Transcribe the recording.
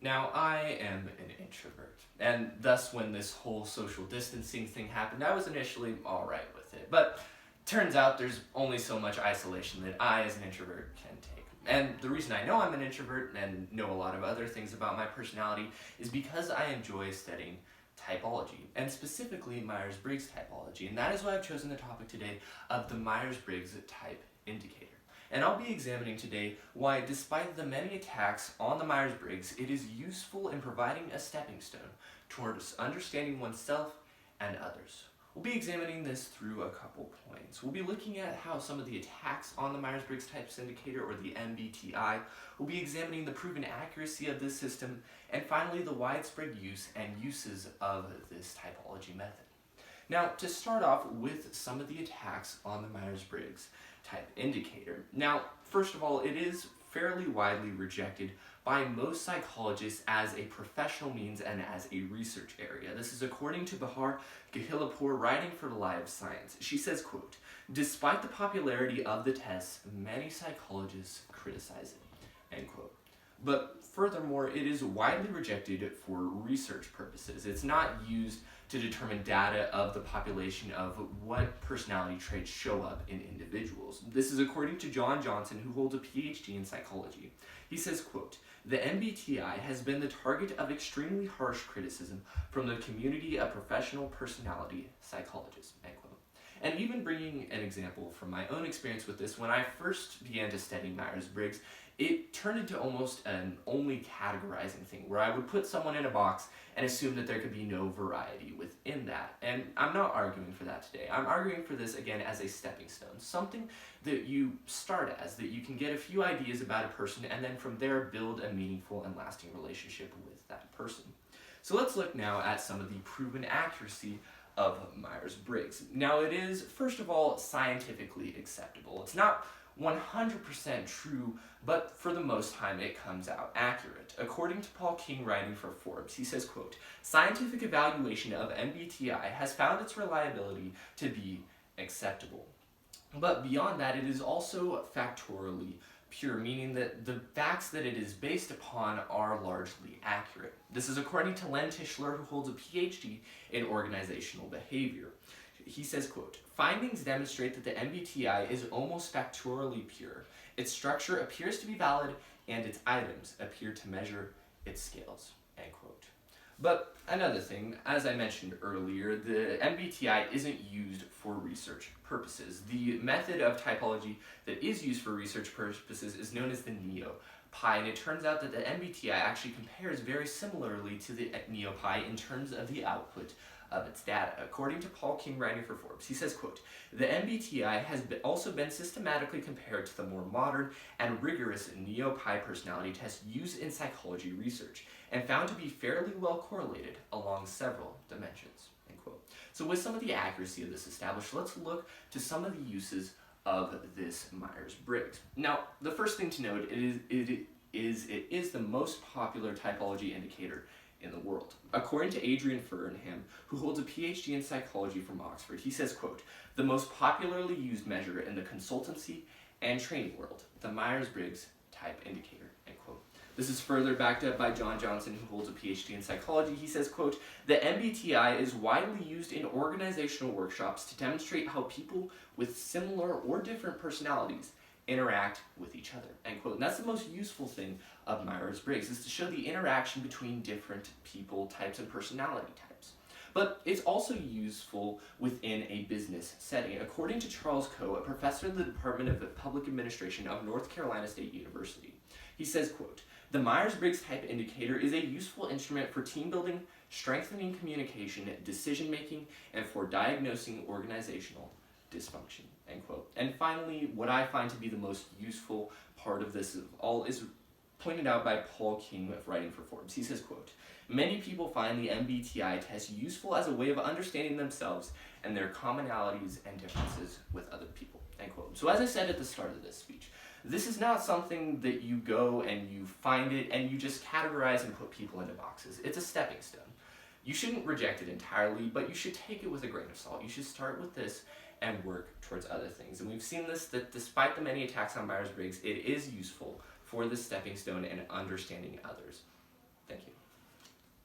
Now, I am an introvert, and thus when this whole social distancing thing happened, I was initially alright with it. But turns out there's only so much isolation that I, as an introvert, can take. And the reason I know I'm an introvert and know a lot of other things about my personality is because I enjoy studying typology, and specifically Myers-Briggs typology. And that is why I've chosen the topic today of the Myers-Briggs type indicator. And I'll be examining today why, despite the many attacks on the Myers-Briggs, it is useful in providing a stepping stone towards understanding oneself and others. We'll be examining this through a couple points. We'll be looking at how some of the attacks on the Myers-Briggs types indicator, or the MBTI, we'll be examining the proven accuracy of this system, and finally the widespread use and uses of this typology method. Now, to start off with some of the attacks on the Myers-Briggs type indicator. Now, first of all, it is fairly widely rejected by most psychologists as a professional means and as a research area. This is according to Bahar Gahilapur, writing for Live Science. She says, quote, "Despite the popularity of the test, many psychologists criticize it," end quote. But furthermore, it is widely rejected for research purposes. It's not used to determine data of the population of what personality traits show up in individuals. This is according to John Johnson, who holds a PhD in psychology. He says, quote, "The MBTI has been the target of extremely harsh criticism from the community of professional personality psychologists," end quote. And even bringing an example from my own experience with this, when I first began to study Myers-Briggs, it turned into almost an only categorizing thing, where I would put someone in a box and assume that there could be no variety within that. And I'm not arguing for that today. I'm arguing for this, again, as a stepping stone, something that you start as, that you can get a few ideas about a person, and then from there build a meaningful and lasting relationship with that person. So let's look now at some of the proven accuracy of Myers-Briggs. Now, it is, first of all, scientifically acceptable. It's not 100% true, but for the most time it comes out accurate. According to Paul King, writing for Forbes, he says, quote, "Scientific evaluation of MBTI has found its reliability to be acceptable. But beyond that, it is also factorially pure, meaning that the facts that it is based upon are largely accurate." This is according to Len Tischler, who holds a PhD in organizational behavior. He says, quote, "Findings demonstrate that the MBTI is almost factorially pure. Its structure appears to be valid, and its items appear to measure its scales," end quote. But another thing, as I mentioned earlier, the MBTI isn't used for research purposes. The method of typology that is used for research purposes is known as the NeoPi, and it turns out that the MBTI actually compares very similarly to the NeoPi in terms of the output of its data. According to Paul King, writing for Forbes, he says, quote, "The MBTI has also been systematically compared to the more modern and rigorous NeoPi personality tests used in psychology research, and found to be fairly well correlated along several dimensions," end quote. So with some of the accuracy of this established, let's look to some of the uses of this Myers-Briggs. Now, the first thing to note it is the most popular typology indicator in the world. According to Adrian Fernham, who holds a PhD in psychology from Oxford, he says, quote, "The most popularly used measure in the consultancy and training world, the Myers-Briggs type indicator," end quote. This is further backed up by John Johnson, who holds a PhD in psychology. He says, quote, "The MBTI is widely used in organizational workshops to demonstrate how people with similar or different personalities interact with each other," end quote. And that's the most useful thing of Myers-Briggs, is to show the interaction between different people types and personality types. But it's also useful within a business setting. According to Charles Coe, a professor in the Department of Public Administration of North Carolina State University, he says, quote, "The Myers-Briggs type indicator is a useful instrument for team building, strengthening communication, decision making, and for diagnosing organizational dysfunction," end quote. And finally, what I find to be the most useful part of this all is pointed out by Paul King, writing for Forbes. He says, quote, "Many people find the MBTI test useful as a way of understanding themselves and their commonalities and differences with other people," end quote. So as I said at the start of this speech, this is not something that you go and you find it and you just categorize and put people into boxes. It's a stepping stone. You shouldn't reject it entirely, but you should take it with a grain of salt. You should start with this and work towards other things. And we've seen this, that despite the many attacks on Myers-Briggs, it is useful for the stepping stone and understanding others.